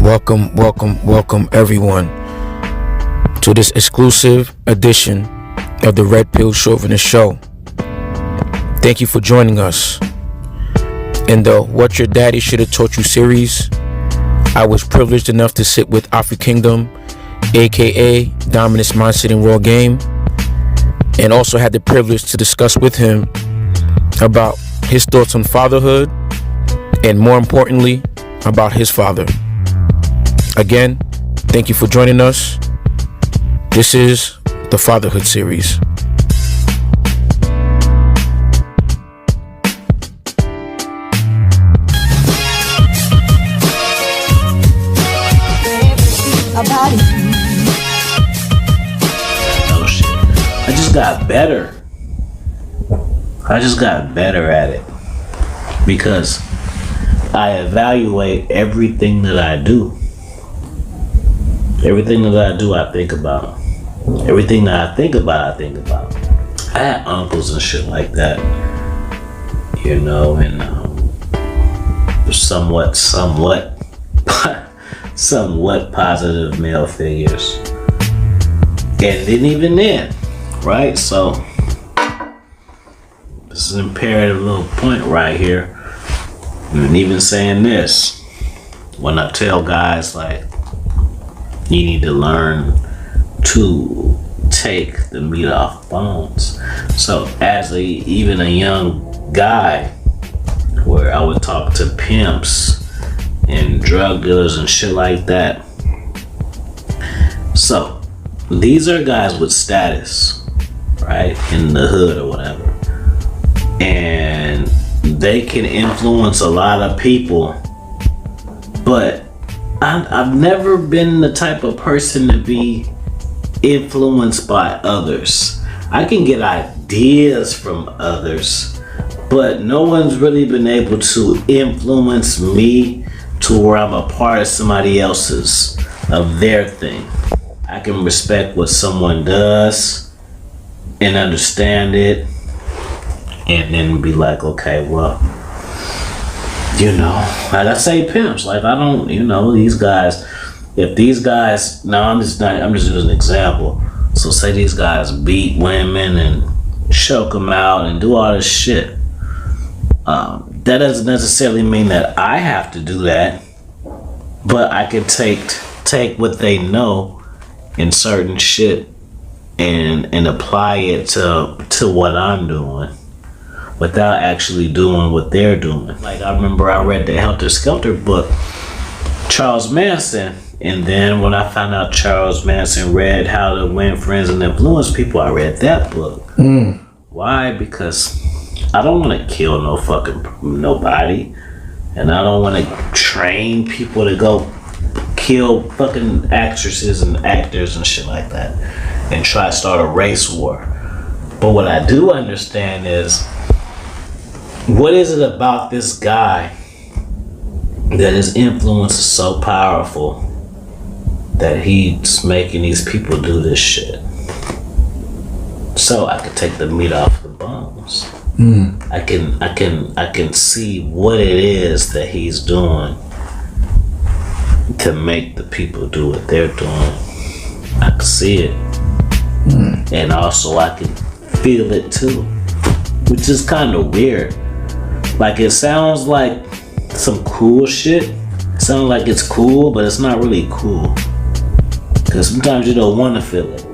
Welcome everyone to this exclusive edition of the Red Pill Chauvinist Show. Thank you for joining us. In the What Your Daddy Should Have Taught You series, I was privileged enough to sit with AFI Kingdom, aka Dominance Mindset and Raw Game, and also had the privilege to discuss with him about his thoughts on fatherhood and, more importantly, about his father. Again, thank you for joining us. This is the Fatherhood series. Oh shit. I just got better. At it. Because I evaluate everything that I do. Everything that I do, I think about. Everything that I think about, I think about. I had uncles and shit like that, you know, and somewhat positive male figures. And then even then, right? So this is an imperative little point right here. And even saying this, when I tell guys like, you need to learn to take the meat off bones. So as even a young guy, where I would talk to pimps and drug dealers and shit like that. So these are guys with status, right, in the hood or whatever, and they can influence a lot of people, but I've never been the type of person to be influenced by others. I can get ideas from others, but no one's really been able to influence me to where I'm a part of somebody else's, of their thing. I can respect what someone does and understand it, and then be like, okay, well, you know, like I say pimps, like I don't, you know, these guys, if these guys, no, I'm just using an example. So say these guys beat women and choke them out and do all this shit. That doesn't necessarily mean that I have to do that, but I can take what they know in certain shit and apply it to what I'm doing, without actually doing what they're doing. Like I remember I read the Helter Skelter book, Charles Manson, and then when I found out Charles Manson read How to Win Friends and Influence People, I read that book. Why? Because I don't want to kill nobody, and I don't want to train people to go kill fucking actresses and actors and shit like that and try to start a race war. But what I do understand is, what is it about this guy that his influence is so powerful that he's making these people do this shit? So I can take the meat off the bones. I can see what it is that he's doing to make the people do what they're doing. I can see it, and also I can feel it too, which is kind of weird. Like it sounds like some cool shit. It sounds like it's cool, but it's not really cool. Cause sometimes you don't want to feel it.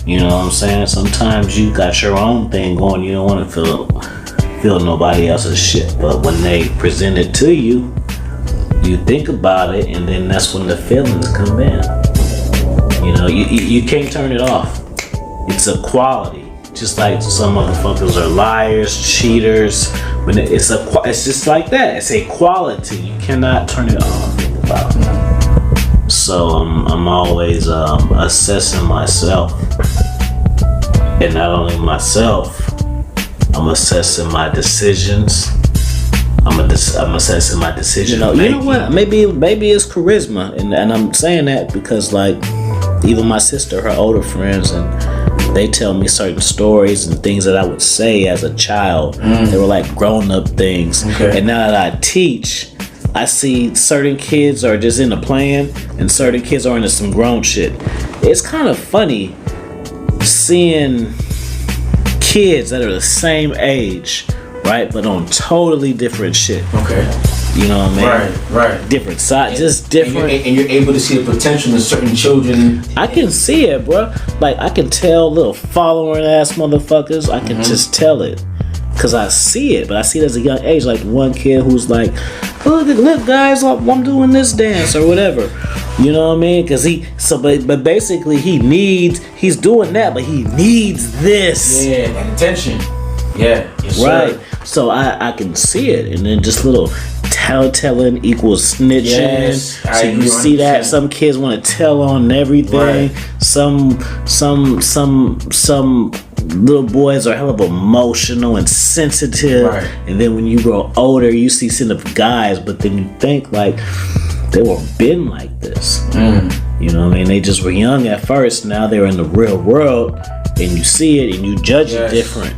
You know what I'm saying? Sometimes you got your own thing going. You don't want to feel nobody else's shit. But when they present it to you, you think about it, and then that's when the feelings come in. You know, you can't turn it off. It's a quality. Just like some motherfuckers are liars, cheaters, but it's just like that. It's a quality. You cannot turn it off. So I'm always assessing myself, and not only myself, I'm assessing my decisions. I'm assessing my decision. You know what? Maybe it's charisma, and I'm saying that because like even my sister, her older friends, and they tell me certain stories and things that I would say as a child. They were like grown-up things. Okay. And now that I teach, I see certain kids are just into playing and certain kids are into some grown shit. It's kind of funny seeing kids that are the same age, right, but on totally different shit. Okay. You know what I mean? Right. Different size, just different. And you're able to see the potential in certain children. I can see it, bro. Like, I can tell little following ass motherfuckers. I can just tell it. Because I see it, but I see it as a young age. Like, one kid who's like, look guys, I'm doing this dance or whatever. You know what I mean? Because but basically he's doing that, but he needs this. Yeah, and attention. Yeah. Yes, right. Sir. So I can see it. And then just little telling equals snitching. Yes, so you see that some kids want to tell on everything. Right. Some little boys are hell of emotional and sensitive. Right. And then when you grow older, you see some of guys, but then you think like they were been like this. You know what I mean? They just were young at first. Now they're in the real world, and you see it and you judge it different.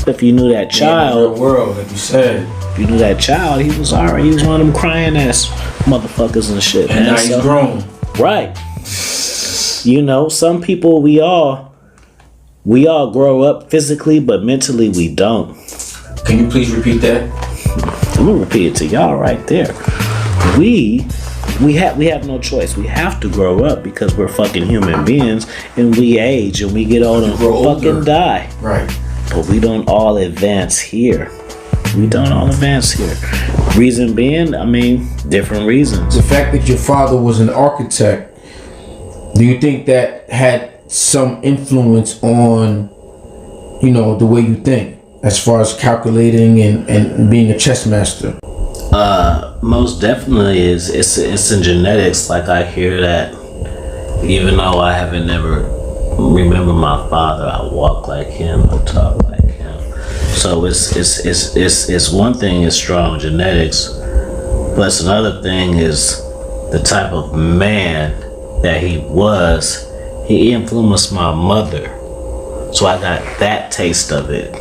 If you knew that child, in the real world, like you said. If you knew that child, he was alright. He was one of them crying ass motherfuckers and shit. And now he's grown. Right. You know, some people we all grow up physically, but mentally we don't. Can you please repeat that? I'm gonna repeat it to y'all right there. We have no choice. We have to grow up because we're fucking human beings, and we age and we get old and fucking die. Right. But we don't all advance here. Reason being, I mean, different reasons. The fact that your father was an architect, do you think that had some influence on, you know, the way you think, as far as calculating and being a chess master? Most definitely it's in genetics. Like, I hear that even though I haven't never remember my father, I walk like him, I talk like him. So it's one thing is strong genetics, but it's another thing is the type of man that he was. He influenced my mother, so I got that taste of it.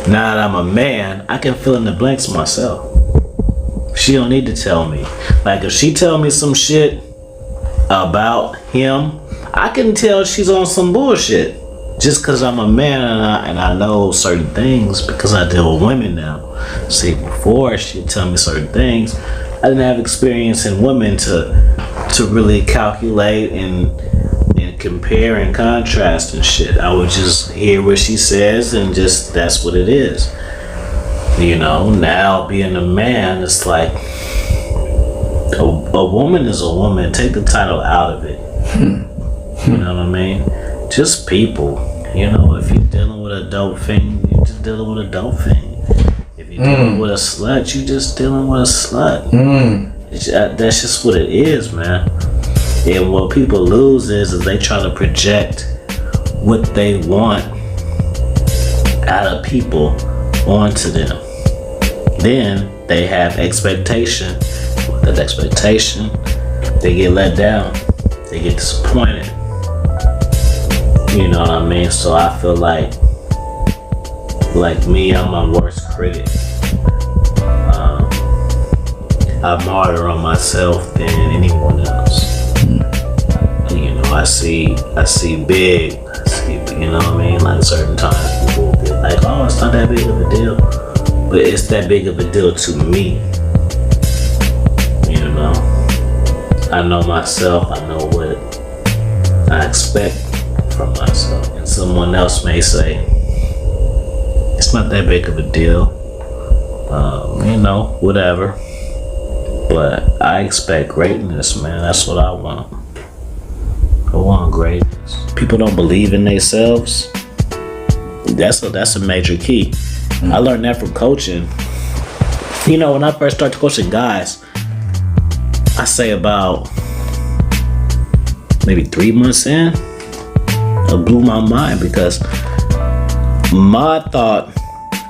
Now that I'm a man, I can fill in the blanks myself. She don't need to tell me. Like, if she tell me some shit about him, I can tell she's on some bullshit. Just because I'm a man and I know certain things because I deal with women now. See, before she'd tell me certain things, I didn't have experience in women to really calculate and compare and contrast and shit. I would just hear what she says and just, that's what it is. You know, now being a man, it's like a woman is a woman. Take the title out of it. You know what I mean? Just people. You know, if you're dealing with a dope thing, you're just dealing with a dope thing. If you're dealing with a slut, you're just dealing with a slut. That's just what it is, man. And what people lose is they try to project what they want out of people onto them. Then they have expectation. With that expectation, they get let down. They get disappointed. You know what I mean? So I feel like me, I'm my worst critic. I'm harder on myself than anyone else. You know, I see big. You know what I mean? Like, certain times people will be like, oh, it's not that big of a deal. But it's that big of a deal to me. You know? I know myself. I know what I expect from myself. And someone else may say, it's not that big of a deal. You know, whatever. But I expect greatness, man. That's what I want. I want greatness. People don't believe in themselves. That's a major key. I learned that from coaching. You know, when I first started coaching guys, I say about maybe 3 months in, it blew my mind because my thought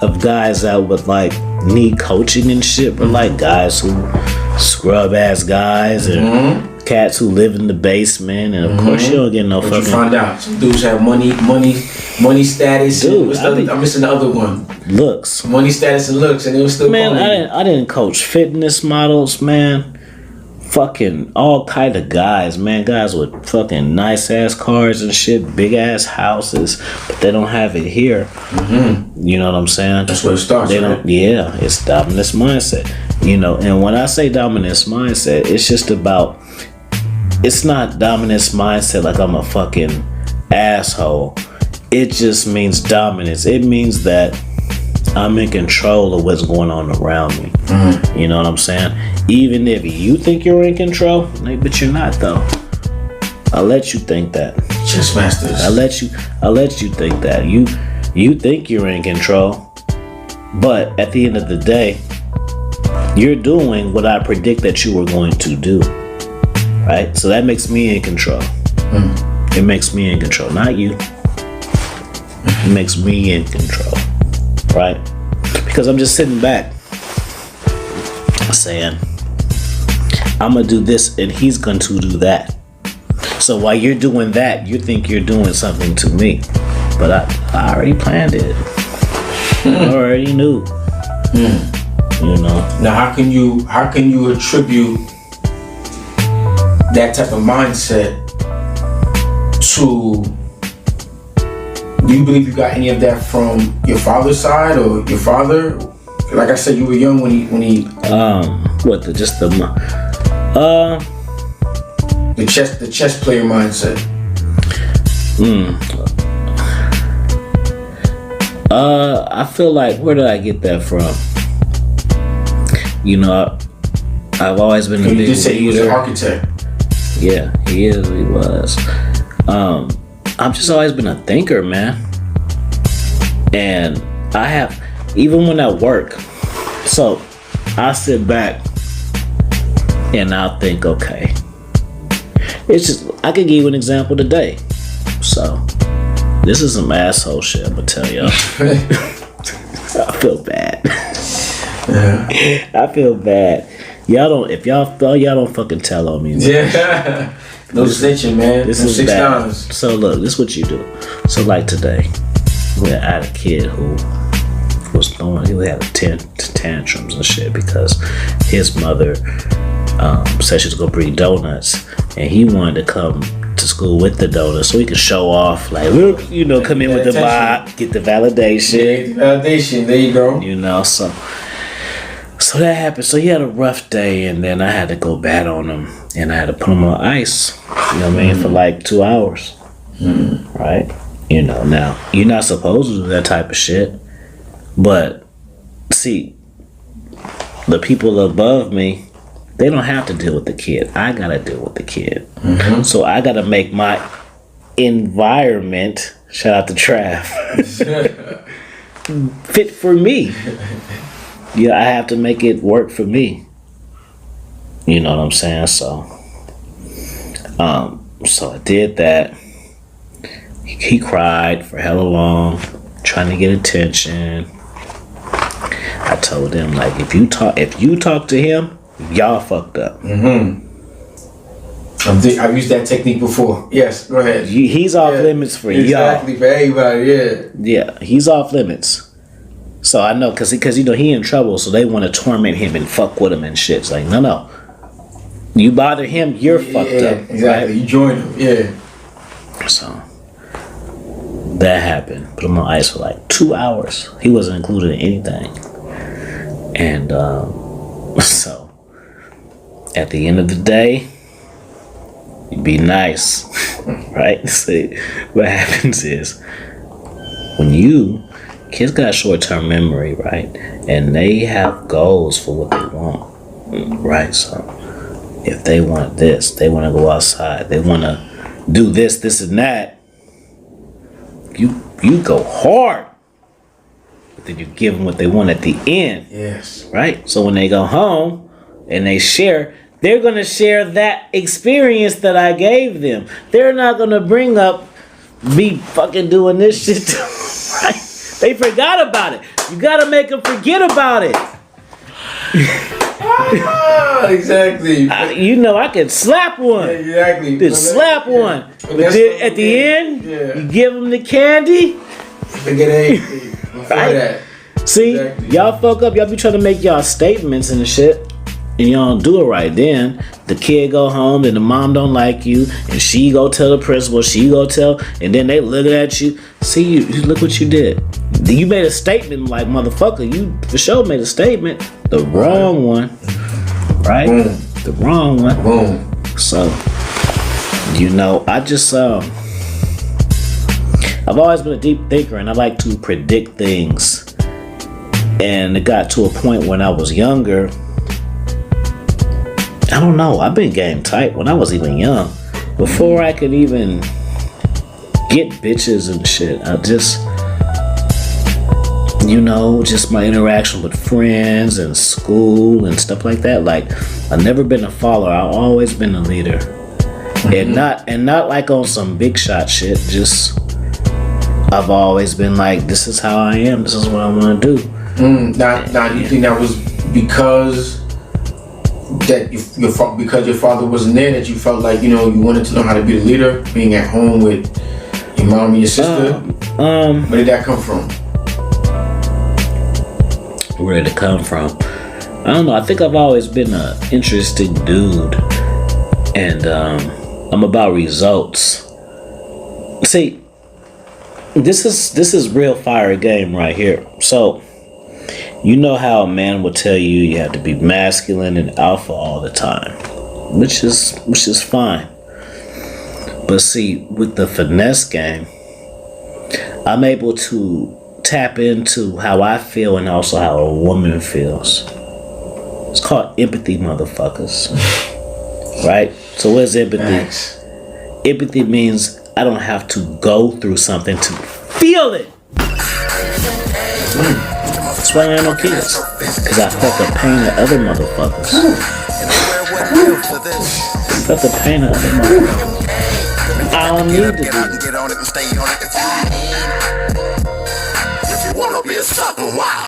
of guys that would like need coaching and shit were like guys who scrub ass guys and cats who live in the basement, and of course you don't get no fucking. You find out some dudes have money status. Dude, I'm missing the other one. Looks, money status and looks, and it was still. Man, I didn't coach fitness models, man. Fucking all kind of guys, man. Guys with fucking nice ass cars and shit, big ass houses, but they don't have it here. You know what I'm saying? That's where it starts. They don't. Yeah, it's dominance mindset. You know, and when I say dominance mindset, it's just about. It's not dominance mindset like I'm a fucking asshole. It just means dominance. It means that I'm in control of what's going on around me. You know what I'm saying? Even if you think you're in control, but you're not though. I'll let you think that. Chess masters. I'll let you think that. You think you're in control, but at the end of the day, you're doing what I predict that you were going to do. Right? So that makes me in control. It makes me in control, not you. It makes me in control. Right? Because I'm just sitting back saying, I'm gonna do this and he's going to do that. So while you're doing that, you think you're doing something to me. But I already planned it. I already knew. You know. Now how can you attribute that type of mindset to? Do you believe you got any of that from your father's side or your father? Like I said, you were young when he the chess player mindset. I feel like, where did I get that from? You know, I've always been a big. You just said he was an architect. Yeah, he was. I've just always been a thinker, man. And I have, even when I work, so I sit back and I'll think, okay, it's just, I could give you an example today. So, this is some asshole shit, I'm gonna tell y'all. I feel bad. I feel bad. If y'all don't fucking tell on me. Yeah. No snitching, man. This is bad. So look, this is what you do. So like today, I had a kid who he had tantrums and shit because his mother said she was gonna bring donuts, and he wanted to come to school with the donuts so he could show off, like, you know, come in with the vibe, get the validation. Yeah, validation. There you go. You know, so that happened. So he had a rough day, and then I had to go bat on him, and I had to put him on ice. You know what I mean, for like 2 hours. Right? You know, now you're not supposed to do that type of shit, but see, the people above me, they don't have to deal with the kid. I gotta deal with the kid. So I gotta make my environment, shout out to Trav, fit for me. Yeah, I have to make it work for me. You know what I'm saying? So I did that. He cried for hella long, trying to get attention. I told him, like, if you talk to him, y'all fucked up. I've used that technique before. Yes, go ahead. He's off limits for y'all. Exactly, for everybody, yeah. Yeah, he's off limits. So I know, cause you know he in trouble, so they want to torment him and fuck with him and shit. It's like, no. You bother him, you're fucked up. Exactly. Right? You join him, yeah. So that happened. Put him on ice for like 2 hours. He wasn't included in anything. And so at the end of the day, you be nice, right? See, what happens is when kids got short-term memory, right? And they have goals for what they want, right? So if they want this, they want to go outside, they want to do this and that, you go hard. But then you give them what they want at the end. Yes. Right? So when they go home and they share, they're going to share that experience that I gave them. They're not going to bring up me fucking doing this shit too, right? They forgot about it. You gotta make them forget about it. Exactly. You know, I can slap one. Yeah, exactly. Just slap one. But then at the end, you give them the candy. Forget anything. Before that. See, y'all fuck up. Y'all be trying to make y'all statements and shit. And y'all don't do it right. Then the kid go home and the mom don't like you. And she go tell the principal. She go tell. And then they looking at you. See, you look what you did. You made a statement like, motherfucker. You for sure made a statement. The wrong one. Right? Boom. The wrong one. Boom. So, you know, I just, I've always been a deep thinker and I like to predict things. And it got to a point when I was younger. I don't know. I've been game tight when I was even young. Before I could even get bitches and shit, I just, you know, just my interaction with friends and school and stuff like that. Like, I've never been a follower. I've always been a leader. And not like on some big shot shit. Just, I've always been like, this is how I am. This is what I want to do. Now, do you think that was because because your father wasn't there, that you felt like, you know, you wanted to know how to be a leader, being at home with your mom and your sister? Where did that come from? Where did it come from? I don't know. I think I've always been an interesting dude, and I'm about results. See, this is real fire game right here. So, you know how a man will tell you have to be masculine and alpha all the time, which is fine. But see, with the finesse game, I'm able to tap into how I feel and also how a woman feels. It's called empathy, motherfuckers. Right? So what is empathy? Thanks. Empathy means I don't have to go through something to feel it. That's why I ain't no kids. Because I felt the pain of other motherfuckers. Felt the pain of other motherfuckers. I don't need to do it.